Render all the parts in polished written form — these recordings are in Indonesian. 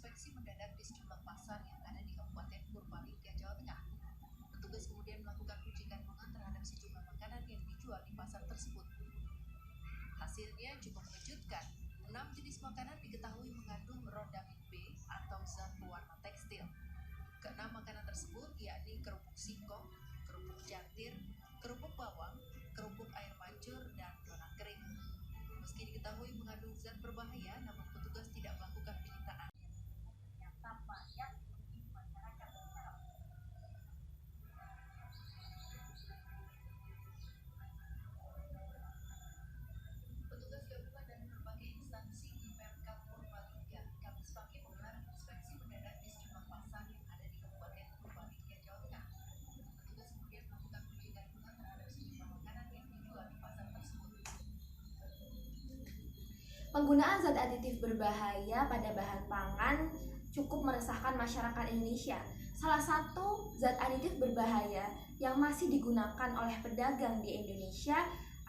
inspeksi mendadak di sejumlah pasar yang ada di Kabupaten Purbalingga, Jawa Tengah. Petugas kemudian melakukan uji kandungan terhadap sejumlah makanan yang dijual di pasar tersebut. Hasilnya cukup mengejutkan. 6 jenis makanan diketahui mengandung rodamin B atau zat pewarna tekstil. Keenam makanan tersebut yakni kerupuk singkong, kerupuk jantir, kerupuk bawang, kerupuk air mancur, dan donat kering. Meski diketahui mengandung zat berbahaya, namun petugas tidak melakukan penyitaan. Ternyata banyak merugikan masyarakat. Petugas gabungan dari berbagai instansi di Pemkab Purbalingga Kamis pagi menggelar inspeksi mendadak di sejumlah pasar yang ada di Kabupaten Purbalingga, Jawa Tengah. Petugas kemudian melakukan uji kandungan terhadap sejumlah makanan yang dijual di pasar tersebut. Penggunaan zat aditif berbahaya pada bahan pangan cukup meresahkan masyarakat Indonesia. Salah satu zat aditif berbahaya yang masih digunakan oleh pedagang di Indonesia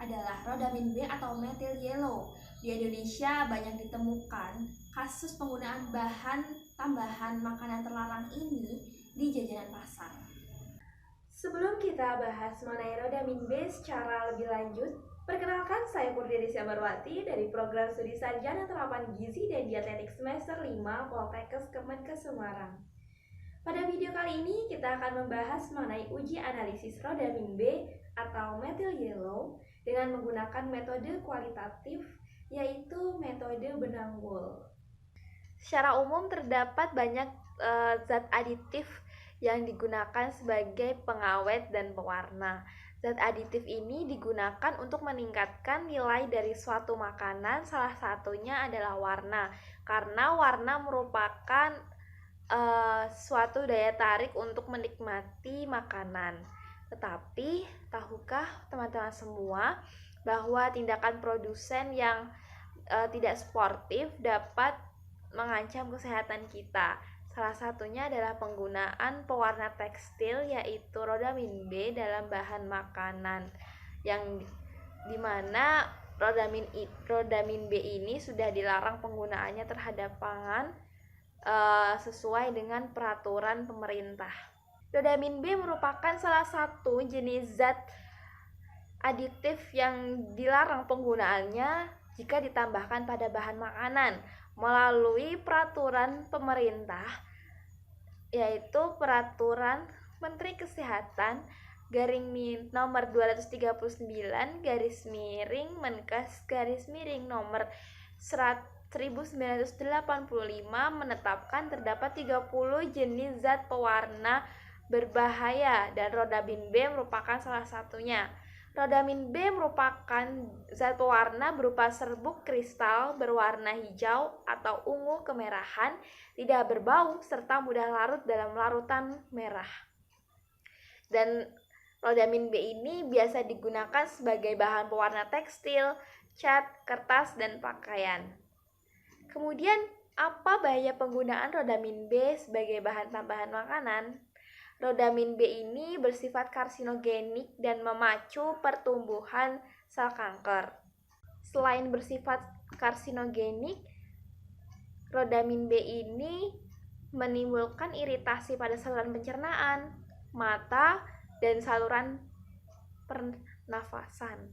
adalah rodamin B atau methyl yellow. Di Indonesia banyak ditemukan kasus penggunaan bahan tambahan makanan terlarang ini di jajanan pasar. Sebelum kita bahas mengenai rodamin B secara lebih lanjut, perkenalkan saya Purdi Sabarwati dari Program Studi Sarjana Terapan Gizi dan Dietetik Semester 5 Poltekkes Kemenkes Semarang. Pada video kali ini kita akan membahas mengenai uji analisis rodamin B atau methyl yellow dengan menggunakan metode kualitatif, yaitu metode benang wol. Secara umum terdapat banyak zat aditif yang digunakan sebagai pengawet dan pewarna. Zat aditif ini digunakan untuk meningkatkan nilai dari suatu makanan, salah satunya adalah warna. Karena warna merupakan suatu daya tarik untuk menikmati makanan. Tetapi, tahukah teman-teman semua bahwa tindakan produsen yang tidak sportif dapat mengancam kesehatan kita? Salah satunya adalah penggunaan pewarna tekstil, yaitu rodamin B dalam bahan makanan, yang dimana rodamin B ini sudah dilarang penggunaannya terhadap pangan sesuai dengan peraturan pemerintah. Rodamin B merupakan salah satu jenis zat aditif yang dilarang penggunaannya jika ditambahkan pada bahan makanan melalui peraturan pemerintah, yaitu Peraturan Menteri Kesehatan nomor 239 Menkes nomor 1985 menetapkan terdapat 30 jenis zat pewarna berbahaya dan rodamin B merupakan salah satunya. Rodamin B merupakan zat pewarna berupa serbuk kristal berwarna hijau atau ungu kemerahan, tidak berbau, serta mudah larut dalam larutan merah. Dan rodamin B ini biasa digunakan sebagai bahan pewarna tekstil, cat, kertas, dan pakaian. Kemudian, apa bahaya penggunaan rodamin B sebagai bahan tambahan makanan? Rodamin B ini bersifat karsinogenik dan memacu pertumbuhan sel kanker. Selain bersifat karsinogenik, rodamin B ini menimbulkan iritasi pada saluran pencernaan, mata, dan saluran pernafasan.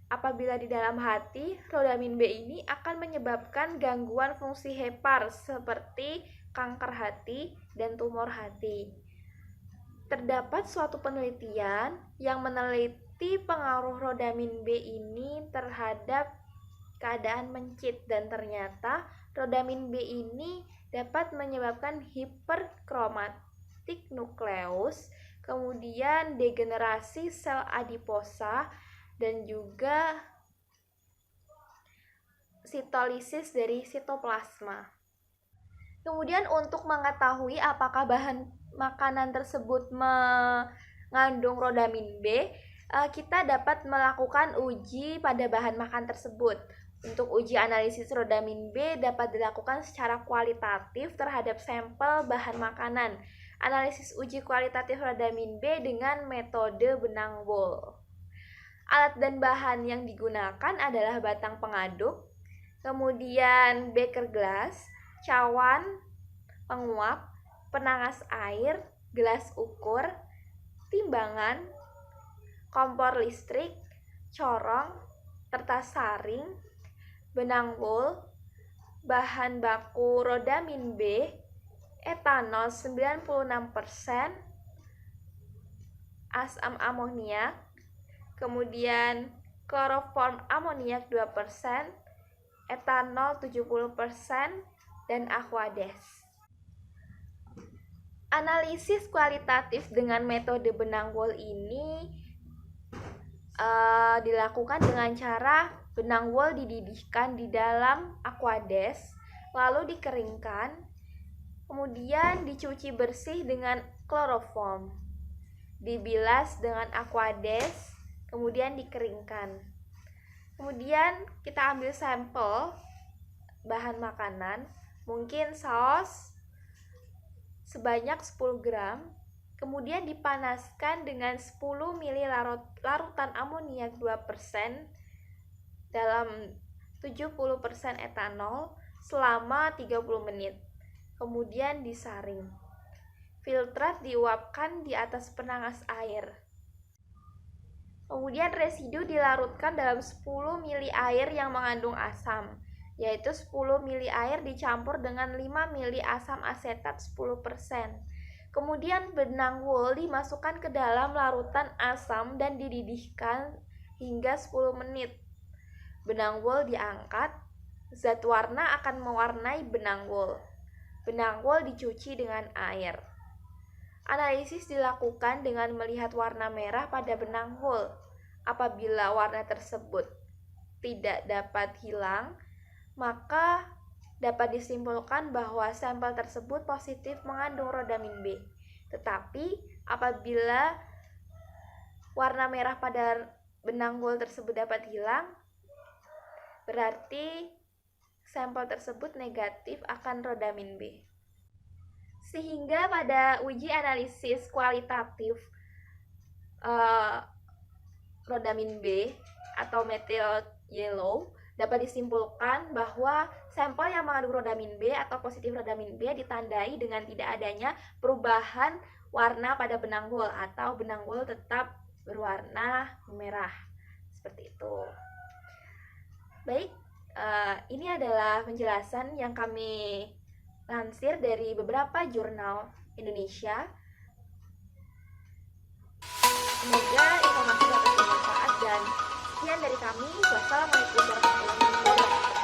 Apabila di dalam hati, rodamin B ini akan menyebabkan gangguan fungsi hepar seperti kanker hati dan tumor hati. Terdapat suatu penelitian yang meneliti pengaruh rodamin B ini terhadap keadaan mencit, dan ternyata rodamin B ini dapat menyebabkan hiperkromatik nukleus, kemudian degenerasi sel adiposa, dan juga sitolisis dari sitoplasma. Kemudian untuk mengetahui apakah bahan makanan tersebut mengandung rodamin B, kita dapat melakukan uji pada bahan makan tersebut. Untuk uji analisis rodamin B dapat dilakukan secara kualitatif terhadap sampel bahan makanan. Analisis uji kualitatif rodamin B dengan metode benang wol. Alat dan bahan yang digunakan adalah batang pengaduk, kemudian beker gelas, cawan, penguap, penangas air, gelas ukur, timbangan, kompor listrik, corong, kertas saring, benang wool, bahan baku rodamin B, etanol 96%, asam amoniak, kemudian kloroform amoniak 2%, etanol 70%, dan aquades. Analisis kualitatif dengan metode benang wool ini dilakukan dengan cara benang wool dididihkan di dalam aquades, lalu dikeringkan, kemudian dicuci bersih dengan kloroform, dibilas dengan aquades, kemudian dikeringkan. Kemudian kita ambil sampel bahan makanan, mungkin saus sebanyak 10 gram, kemudian dipanaskan dengan 10 ml larutan amoniak 2% dalam 70% etanol selama 30 menit. Kemudian disaring. Filtrat diuapkan di atas penangas air. Kemudian residu dilarutkan dalam 10 ml air yang mengandung asam, yaitu 10 ml air dicampur dengan 5 ml asam asetat 10%. Kemudian benang wool dimasukkan ke dalam larutan asam dan dididihkan hingga 10 menit. Benang wool diangkat, zat warna akan mewarnai benang wool. Benang wool dicuci dengan air. Analisis dilakukan dengan melihat warna merah pada benang wool. Apabila warna tersebut tidak dapat hilang, maka dapat disimpulkan bahwa sampel tersebut positif mengandung rodamin B. Tetapi apabila warna merah pada benang wool tersebut dapat hilang, berarti sampel tersebut negatif akan rodamin B. Sehingga pada uji analisis kualitatif rodamin B atau methyl yellow, dapat disimpulkan bahwa sampel yang mengandung rodamin B atau positif rodamin B ditandai dengan tidak adanya perubahan warna pada benang wool atau benang wool tetap berwarna merah. Seperti itu. Baik, ini adalah penjelasan yang kami lansir dari beberapa jurnal Indonesia. Semoga informasi dapat bermanfaat dan sekian dari kami. Wassalamualaikum warahmatullahi wabarakatuh.